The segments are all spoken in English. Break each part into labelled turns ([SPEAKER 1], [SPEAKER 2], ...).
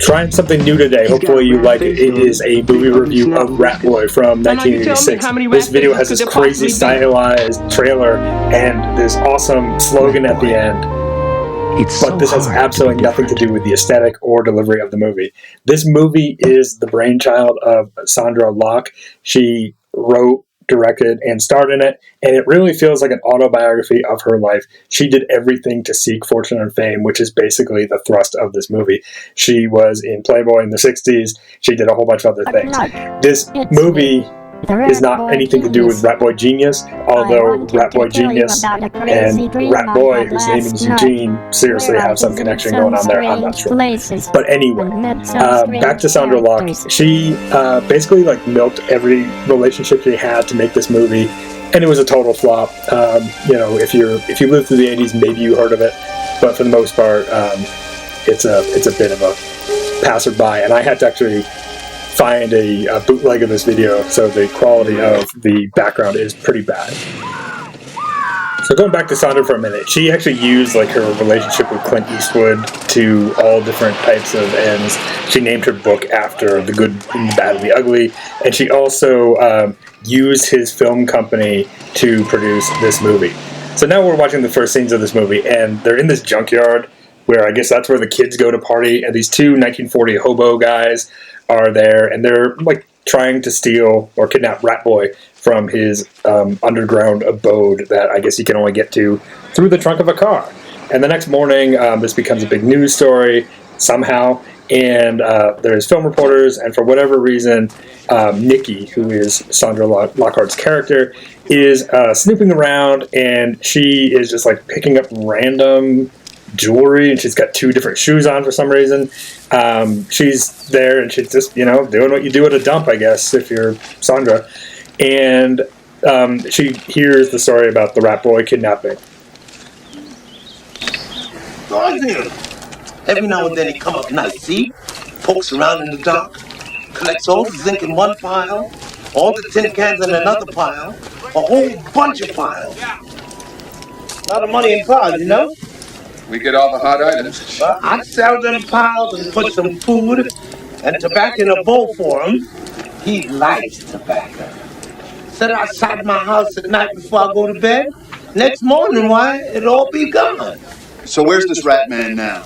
[SPEAKER 1] trying something new today. Hopefully you like it. It is a movie review of Ratboy from 1986. This video has this crazy stylized trailer and this awesome slogan at the end. But this has absolutely nothing to do with the aesthetic or delivery of the movie. This movie is the brainchild of Sondra Locke. She wrote, directed, and starred in it, and it really feels like an autobiography of her life. She did everything to seek fortune and fame, which is basically the thrust of this movie. She was in Playboy in the 60s. She did a whole bunch of other things. This movie is not anything to do with Ratboy Genius, although Ratboy Genius and Ratboy, whose name is Eugene, seriously have some connection going on there. I'm not sure. But anyway, back to Sondra Locke. She basically like milked every relationship she had to make this movie, and it was a total flop. You know, if you lived through the 80s, maybe you heard of it, but for the most part, it's a bit of a passerby, and I had to actually find a bootleg of this video, so the quality of the background is pretty bad. So going back to Sondra for a minute, she actually used like her relationship with Clint Eastwood to all different types of ends. She named her book after The Good, the Bad, and the Ugly, and she also used his film company to produce this movie. So now we're watching the first scenes of this movie, and they're in this junkyard where I guess that's where the kids go to party, and these two 1940 hobo guys are there, and they're like trying to steal or kidnap Ratboy from his underground abode that I guess he can only get to through the trunk of a car. And the next morning, this becomes a big news story somehow, and there's film reporters, and for whatever reason, Nikki, who is Sondra Lockhart's character, is snooping around, and she is just like picking up random jewelry, and she's got two different shoes on for some reason. She's there, and she's just, you know, doing what you do at a dump, I guess, if you're Sondra. And she hears the story about the Ratboy kidnapping.
[SPEAKER 2] Every now and then he come up nice, see? Pokes around in the dark, collects all the zinc in one pile, all the tin cans in another pile, a whole bunch of piles. A lot of money in piles, you know?
[SPEAKER 3] We get all the hot items.
[SPEAKER 2] Well, I'd sell them piles and put some food and tobacco in a bowl for him. He likes tobacco. Sit outside my house at night before I go to bed. Next morning, why, it'll all be gone.
[SPEAKER 3] So where's this rat man now?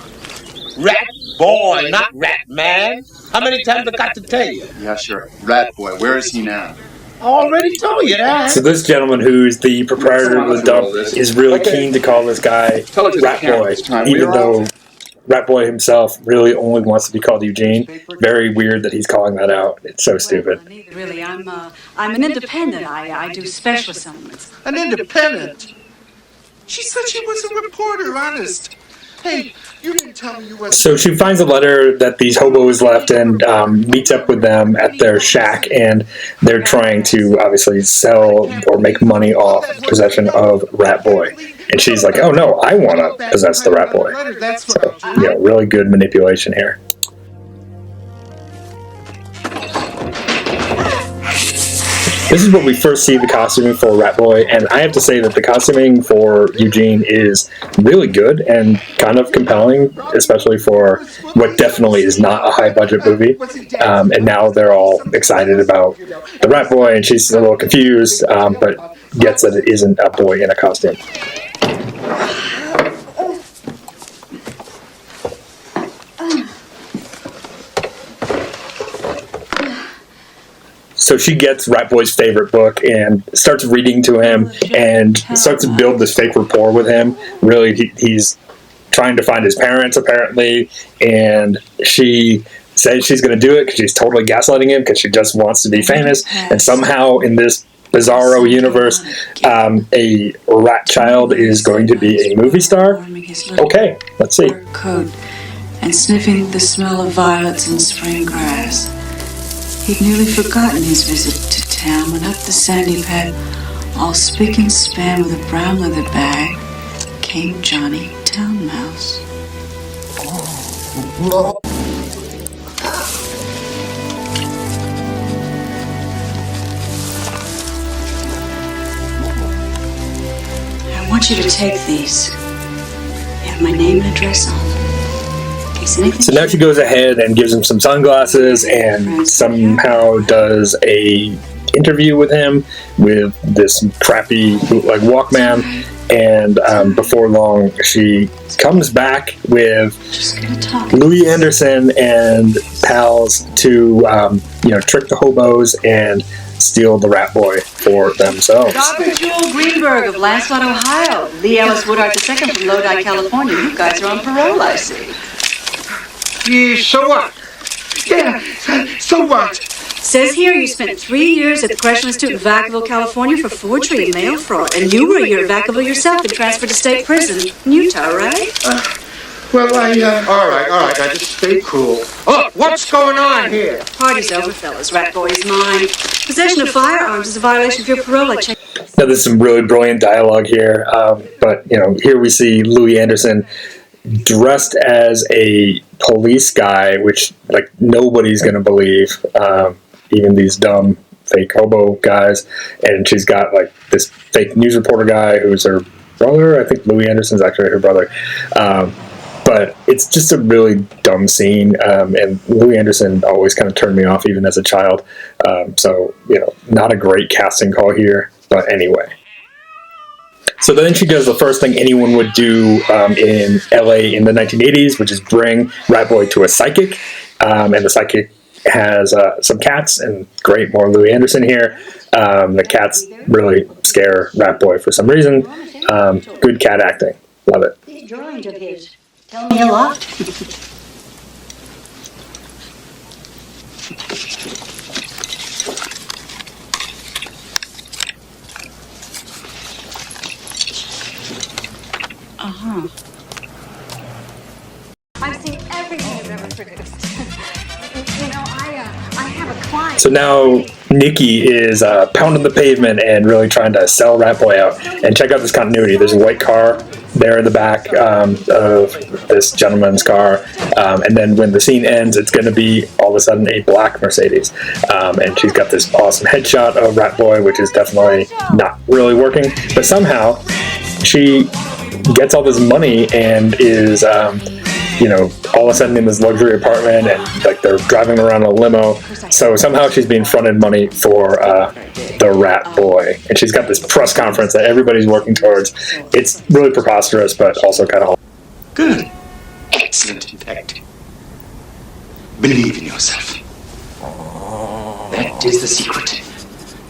[SPEAKER 2] Rat boy, not rat man. How many times I got to tell you?
[SPEAKER 3] Yeah, sure. Rat boy, where is he now?
[SPEAKER 2] I already told you that.
[SPEAKER 1] So this gentleman, who's the proprietor of the dump, is really keen to call this guy Ratboy, even though Ratboy himself really only wants to be called Eugene. Very weird that he's calling that out. It's so stupid.
[SPEAKER 4] Really, I'm an independent. I do special assignments.
[SPEAKER 2] An independent? She said she was a reporter, honest. Hey, you didn't tell me you were...
[SPEAKER 1] So she finds a letter that these hobos left and meets up with them at their shack, and they're trying to obviously sell or make money off possession of Ratboy. And she's like, oh no, I want to possess the Ratboy. So, yeah, really good manipulation here. This is what we first see the costuming for Ratboy, and I have to say that the costuming for Eugene is really good and kind of compelling, especially for what definitely is not a high-budget movie. And now they're all excited about the Ratboy, and she's a little confused, but gets that it isn't a boy in a costume. So she gets Ratboy's favorite book and starts reading to him and starts to build this fake rapport with him. Really, he's trying to find his parents, apparently, and she says she's going to do it because she's totally gaslighting him because she just wants to be famous. And somehow in this bizarro universe, a rat child is going to be a movie star. Okay, let's see.
[SPEAKER 4] Coat and sniffing the smell of violets and spring grass. He'd nearly forgotten his visit to town when up the sandy pad, all spick and span with a brown leather bag, came Johnny Town Mouse. I want you to take these. They have my name and address on them.
[SPEAKER 1] So now she goes ahead and gives him some sunglasses and somehow does a interview with him with this crappy like Walkman. And before long, she comes back with Louis Anderson and pals to, trick the hobos and steal the Ratboy for themselves.
[SPEAKER 4] Dr. Joel Greenberg of Lancelot, Ohio. Lee Ellis Woodard II from Lodi, California. You guys are on parole, I see.
[SPEAKER 2] Yeah, so what? Yeah, so what?
[SPEAKER 4] Says here you spent 3 years at the Correctional Institute in Vacaville, California for forgery and mail fraud. And you were a year at Vacaville yourself and transferred to state prison in Utah, right?
[SPEAKER 2] All right, now just stay cool. Look, what's going on here?
[SPEAKER 4] Party's over, fellas. Ratboy is mine. Possession of firearms is a violation of your parole. I checked.
[SPEAKER 1] Now, there's some really brilliant dialogue here, but, here we see Louis Anderson dressed as a police guy, which, like, nobody's going to believe, even these dumb fake hobo guys, and she's got, like, this fake news reporter guy who's her brother. I think Louis Anderson's actually her brother. But it's just a really dumb scene, and Louis Anderson always kind of turned me off even as a child. So, not a great casting call here, but anyway. So then she does the first thing anyone would do in LA in the 1980s, which is bring Ratboy to a psychic, and the psychic has some cats, and great, more Louis Anderson here. The cats really scare Ratboy for some reason. Good cat acting. Love it.
[SPEAKER 4] These drawings of his tell me a lot. Uh-huh.
[SPEAKER 5] I've seen everything you've ever produced. I have a client.
[SPEAKER 1] So now Nikki is pounding the pavement and really trying to sell Ratboy out. And check out this continuity. There's a white car there in the back of this gentleman's car. And then when the scene ends, it's going to be all of a sudden a black Mercedes. And she's got this awesome headshot of Ratboy, which is definitely not really working. But somehow she gets all this money and is, all of a sudden in this luxury apartment, and like they're driving around in a limo. So somehow she's being fronted money for the Ratboy, and she's got this press conference that everybody's working towards. It's really preposterous, but also kind of
[SPEAKER 6] good, excellent, in fact. Believe in yourself. That is the secret.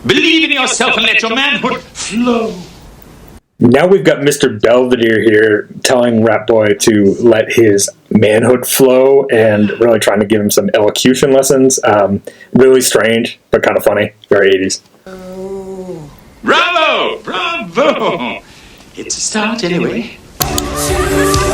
[SPEAKER 6] Believe in yourself and let your manhood flow.
[SPEAKER 1] Now we've got Mr. Belvedere here telling Ratboy to let his manhood flow and really trying to give him some elocution lessons. Really strange, but kind of funny. Very 80s.
[SPEAKER 6] Bravo! Bravo! It's a start anyway.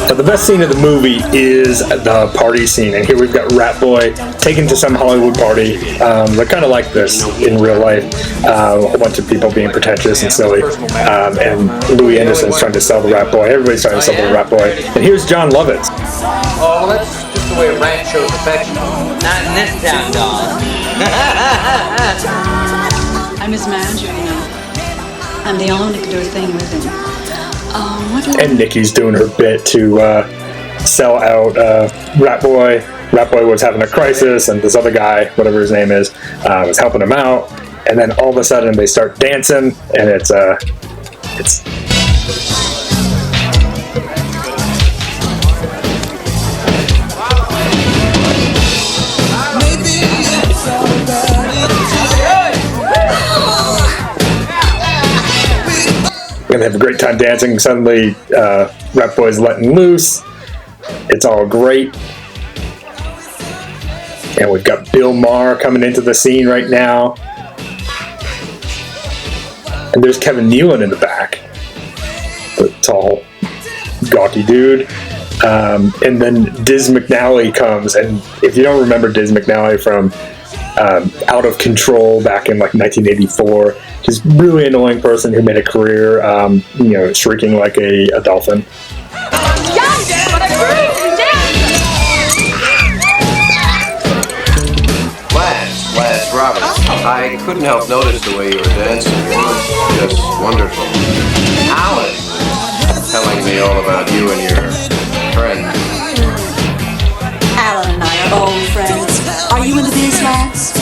[SPEAKER 1] Now, the best scene of the movie is the party scene, and here we've got Ratboy taken to some Hollywood party. They're kind of like this in real life. A whole bunch of people being pretentious and silly, and Louis Anderson's trying to sell the Ratboy. Everybody's trying to sell the Ratboy. And here's John Lovitz.
[SPEAKER 7] Oh, well, that's just the way a ranch shows affection. Not in this town, dog.
[SPEAKER 4] I'm his manager, I'm the only one who can do a thing with him.
[SPEAKER 1] And Nikki's doing her bit to sell out Ratboy. Ratboy was having a crisis, and this other guy, whatever his name is, was helping him out. And then all of a sudden they start dancing, and it's gonna have a great time dancing. Suddenly, Ratboy's letting loose. It's all great. And we've got Bill Maher coming into the scene right now. And there's Kevin Nealon in the back. The tall, gawky dude. And then Diz McNally comes. And if you don't remember Diz McNally from Out of Control back in like 1984, he's a really annoying person who made a career, shrieking like a dolphin.
[SPEAKER 8] Lance Roberts. I couldn't help notice the way you were dancing. It was just wonderful. Alan was telling me all about you and your friends.
[SPEAKER 4] old friends. Are you into these lads?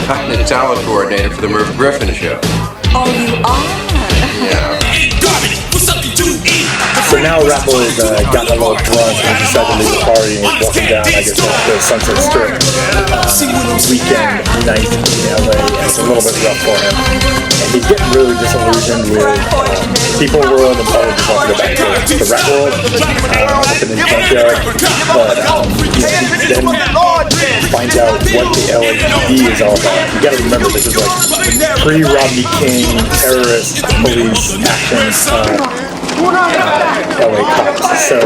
[SPEAKER 8] I'm the talent coordinator for the Merv Griffin show.
[SPEAKER 4] Oh, you are?
[SPEAKER 8] Yeah.
[SPEAKER 1] So now Ratboy's gotten a little drunk and decided to leave the party and is walking down, I guess, the Sunset Strip weekend night in LA, and it's a little bit rough for him. And he's getting really disillusioned with people world and probably just wants to go back to the rap world, up in his junkyard. But he then finds out what the LAPD is all about. You gotta remember, this is like pre-Rodney King terrorist police action LA cops. So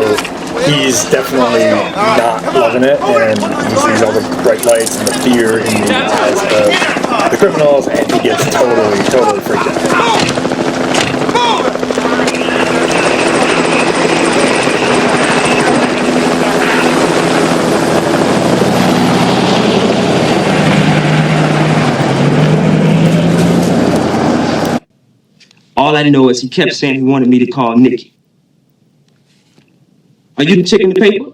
[SPEAKER 1] he's definitely not loving it, and he sees all the bright lights and the fear in the eyes of the criminals, and he gets totally freaked out.
[SPEAKER 9] All I know is he kept saying he wanted me to call Nikki. Are you the chick in the paper?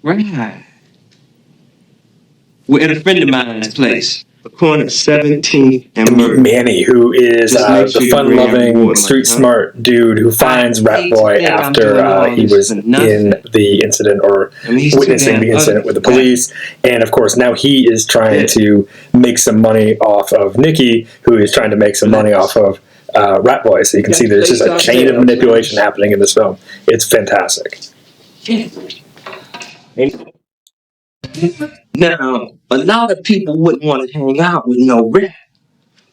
[SPEAKER 9] Right. We're at a friend of mine's place, the corner of 17th and Murray.
[SPEAKER 1] Manny, who is the fun-loving, street-smart dude who finds Ratboy after he was in the incident or witnessing the incident with the police. And, of course, now he is trying to make some money off of Nikki, who is trying to make some money off of Ratboy. So you can see there's just a chain of manipulation happening in this film. It's fantastic.
[SPEAKER 9] Now, a lot of people wouldn't want to hang out with no rat,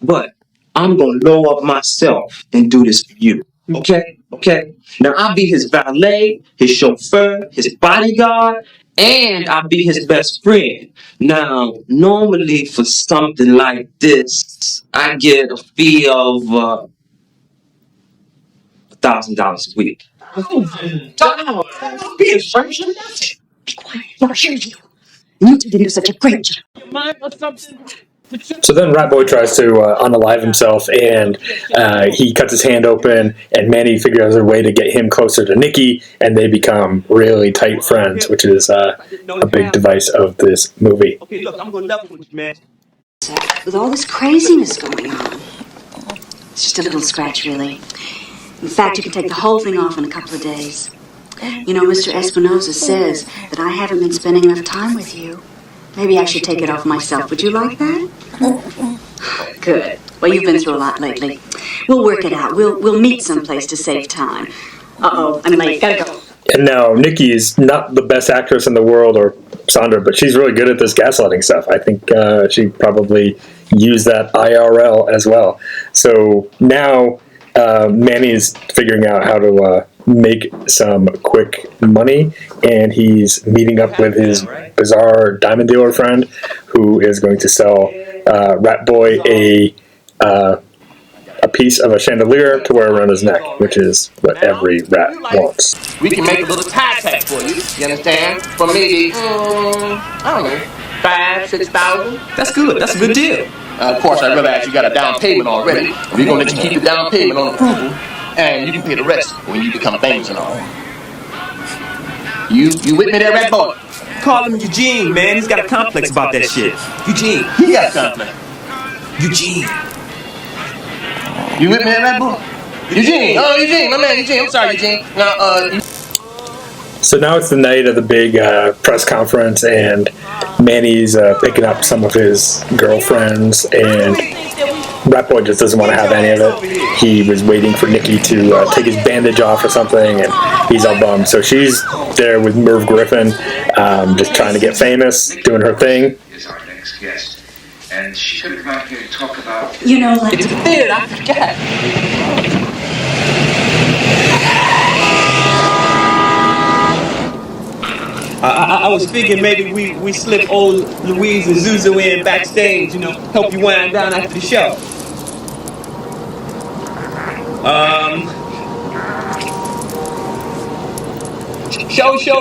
[SPEAKER 9] but I'm going to low up myself and do this for you. Okay? Now, I'll be his valet, his chauffeur, his bodyguard, and I'll be his best friend. Now, normally for something like this, I get a fee of $1,000 a week. Oh, be a friend.
[SPEAKER 4] Be quiet. Never hear you. You two didn't do such a great job.
[SPEAKER 1] So then Ratboy tries to unalive himself, and he cuts his hand open, and Manny figures out a way to get him closer to Nikki, and they become really tight friends, which is a big device of this movie.
[SPEAKER 9] Okay, look, I'm going to level with you, man.
[SPEAKER 4] With all this craziness going on, it's just a little scratch, really. In fact, you can take the whole thing off in a couple of days. You know, Mr. Espinosa says that I haven't been spending enough time with you. Maybe I should take it off myself. Would you like that? Good. Well, you've been through a lot lately. We'll work it out. We'll meet someplace to save time. Uh-oh, I'm late. Gotta go.
[SPEAKER 1] And now, Nikki's not the best actress in the world, or Sondra, but she's really good at this gaslighting stuff. I think she probably used that IRL as well. So now Manny's figuring out how to make some quick money, and he's meeting up with his bizarre diamond dealer friend, who is going to sell Ratboy a piece of a chandelier to wear around his neck, which is what every rat wants.
[SPEAKER 7] We can make a little tie tack for you. You understand? For maybe, I don't know, 5,000, 6,000.
[SPEAKER 9] That's good. That's a good deal.
[SPEAKER 7] Of course, I realize you got a down payment already. We're gonna let you keep the down payment on approval, and you can pay the rest when you become famous and all. You with me there, Ratboy?
[SPEAKER 9] Call him Eugene, man. He's got a complex about that shit. Eugene.
[SPEAKER 7] He got a complex.
[SPEAKER 9] Eugene.
[SPEAKER 7] You with me there, Ratboy? Eugene. Oh, Eugene. My man, Eugene. I'm sorry, Eugene. Now,
[SPEAKER 1] So now it's the night of the big press conference, and Manny's picking up some of his girlfriends, and Ratboy just doesn't want to have any of it. He was waiting for Nikki to take his bandage off or something, and he's all bummed. So she's there with Merv Griffin, just trying to get famous, doing her thing.
[SPEAKER 10] Is our next guest, and she's going to come out here and talk about.
[SPEAKER 4] You know, like
[SPEAKER 9] It's a theater. I forgot. I was thinking maybe we slip old Louise and Zuzu in backstage, you know, help you wind down after the show.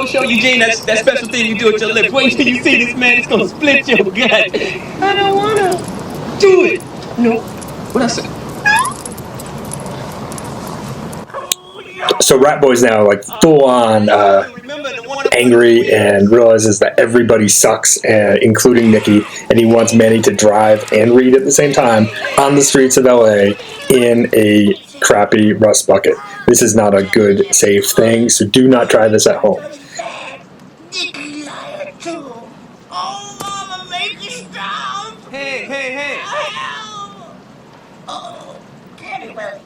[SPEAKER 9] Show, Eugene, that special thing you do with your lips. Wait till you see this, man, it's gonna split your gut. I don't wanna do it. No. What I say?
[SPEAKER 1] So Ratboy's now like full on angry and realizes that everybody sucks, including Nikki, and he wants Manny to drive and read at the same time on the streets of LA in a crappy rust bucket. This is not a good, safe thing, so do not try this at home.
[SPEAKER 2] Nikki's hired too. Oh, Mama, make it stop. Hey. Oh, Daddy Willie.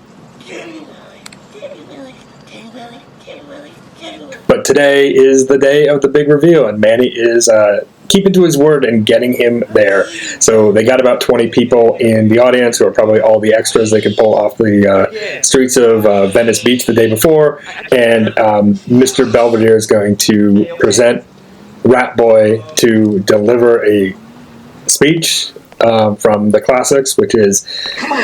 [SPEAKER 1] But today is the day of the big reveal, and Manny is keeping to his word and getting him there. So they got about 20 people in the audience who are probably all the extras they could pull off the streets of Venice Beach the day before, and Mr. Belvedere is going to present Ratboy to deliver a speech from the classics, which is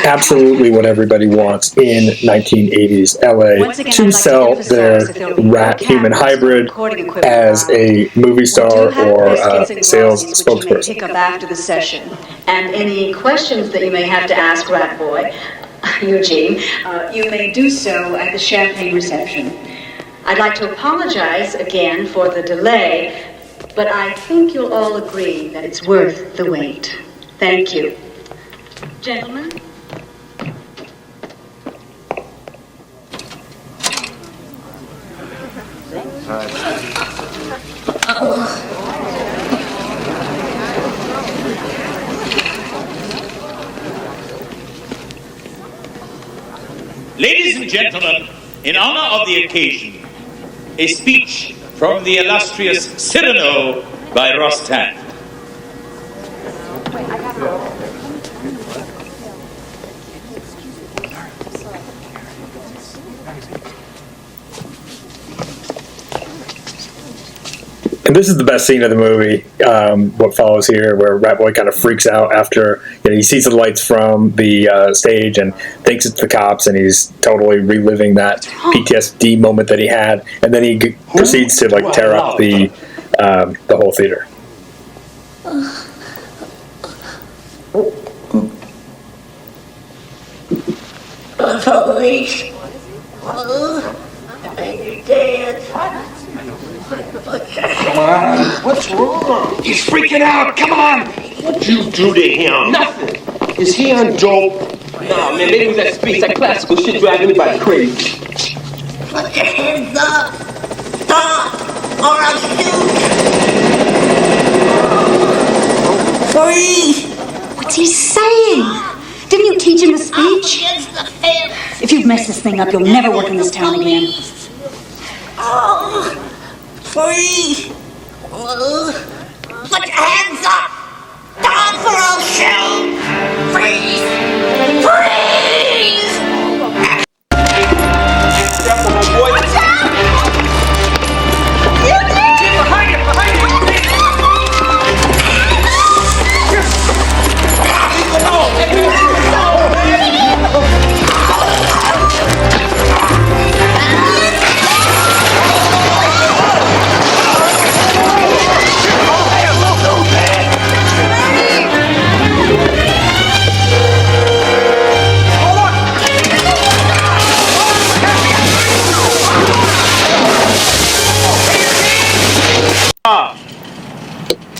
[SPEAKER 1] absolutely what everybody wants in 1980s LA, to sell their rat-human hybrid as a movie star or sales spokesperson.
[SPEAKER 4] Pick up after the session, and any questions that you may have to ask Ratboy, Eugene, you may do so at the champagne reception. I'd like to apologize again for the delay, but I think you'll all agree that it's worth the wait. Thank you. Gentlemen?
[SPEAKER 6] Ladies and gentlemen, in honor of the occasion, a speech from the illustrious Cyrano by Rostand.
[SPEAKER 1] And this is the best scene of the movie, what follows here, where Ratboy kind of freaks out after he sees the lights from the stage and thinks it's the cops, and he's totally reliving that PTSD moment that he had, and then he proceeds to tear up the whole theater.
[SPEAKER 2] Police. You're dead.
[SPEAKER 7] Come on. What's wrong? He's freaking out. Come on. What'd you do to him? Nothing. Is he on dope? Nah, man. Maybe it was that speech, that classical shit driving anybody crazy.
[SPEAKER 2] Put your hands up. Stop, or I'll shoot.
[SPEAKER 4] Freeze! What's he saying? Didn't you teach him the speech? If you mess this thing up, you'll never work in this town again.
[SPEAKER 2] Oh, freeze! Put your hands up! Stop or I'll shoot! Freeze! Freeze! Watch out! Eugene! Behind you!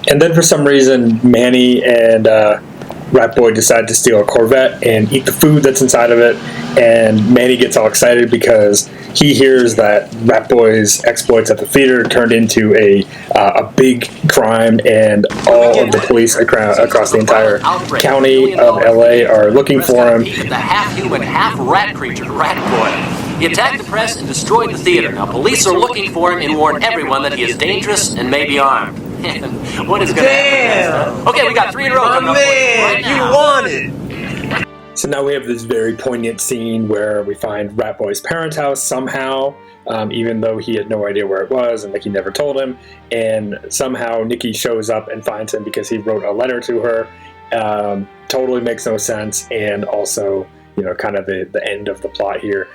[SPEAKER 1] And then for some reason, Manny and Ratboy decide to steal a Corvette and eat the food that's inside of it. And Manny gets all excited because he hears that Ratboy's exploits at the theater turned into a big crime, and all of the police across the entire county of LA are looking for him.
[SPEAKER 11] The half-human, half-rat creature, Ratboy. He attacked the press and destroyed the theater. Now, police are looking for him and warn everyone that he is dangerous and may be armed. What is going to happen? Okay, we got 3 in a row coming up.
[SPEAKER 7] Man, you won it.
[SPEAKER 1] So now we have this very poignant scene where we find Ratboy's parents' house somehow, even though he had no idea where it was and Nikki never told him. And somehow Nikki shows up and finds him because he wrote a letter to her. Totally makes no sense, and also, kind of the end of the plot here.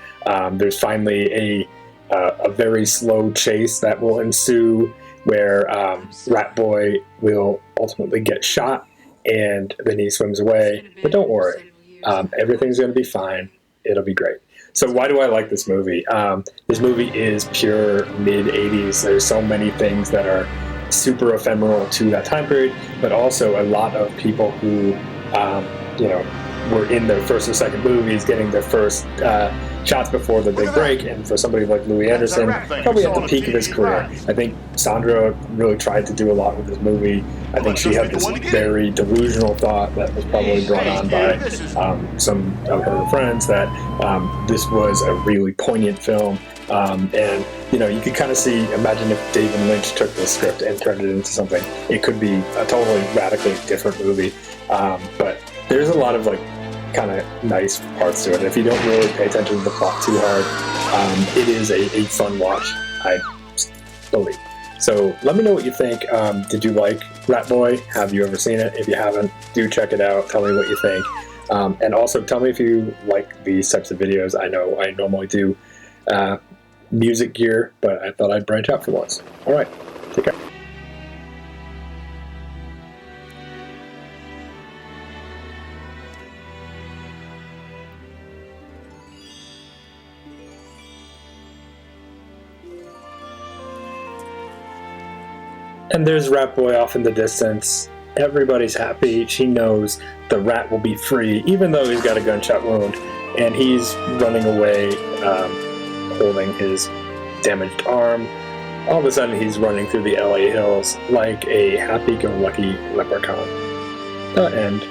[SPEAKER 1] There's finally a very slow chase that will ensue, where Ratboy will ultimately get shot, and then he swims away. But don't worry, everything's going to be fine. It'll be great. So why do I like this movie? This movie is pure mid-80s. There's so many things that are super ephemeral to that time period, but also a lot of people who, were in their first or second movies, getting their first shots before the big break, and for somebody like Louis Anderson, probably at the peak of his career. I think Sondra really tried to do a lot with this movie. I think she had this very delusional thought that was probably brought on by some of her friends that this was a really poignant film. And you could kind of imagine if David Lynch took this script and turned it into something, it could be a totally radically different movie. But there's a lot of kind of nice parts to it. If you don't really pay attention to the plot too hard, it is a fun watch, I believe. So let me know what you think. Did you like Ratboy? Have you ever seen it? If you haven't, do check it out. Tell me what you think. And also tell me if you like these types of videos. I know I normally do music gear, but I thought I'd branch out for once. Alright, take care. And there's Ratboy off in the distance. Everybody's happy. She knows the rat will be free, even though he's got a gunshot wound. And he's running away, holding his damaged arm. All of a sudden, he's running through the LA hills like a happy-go-lucky leprechaun. The end.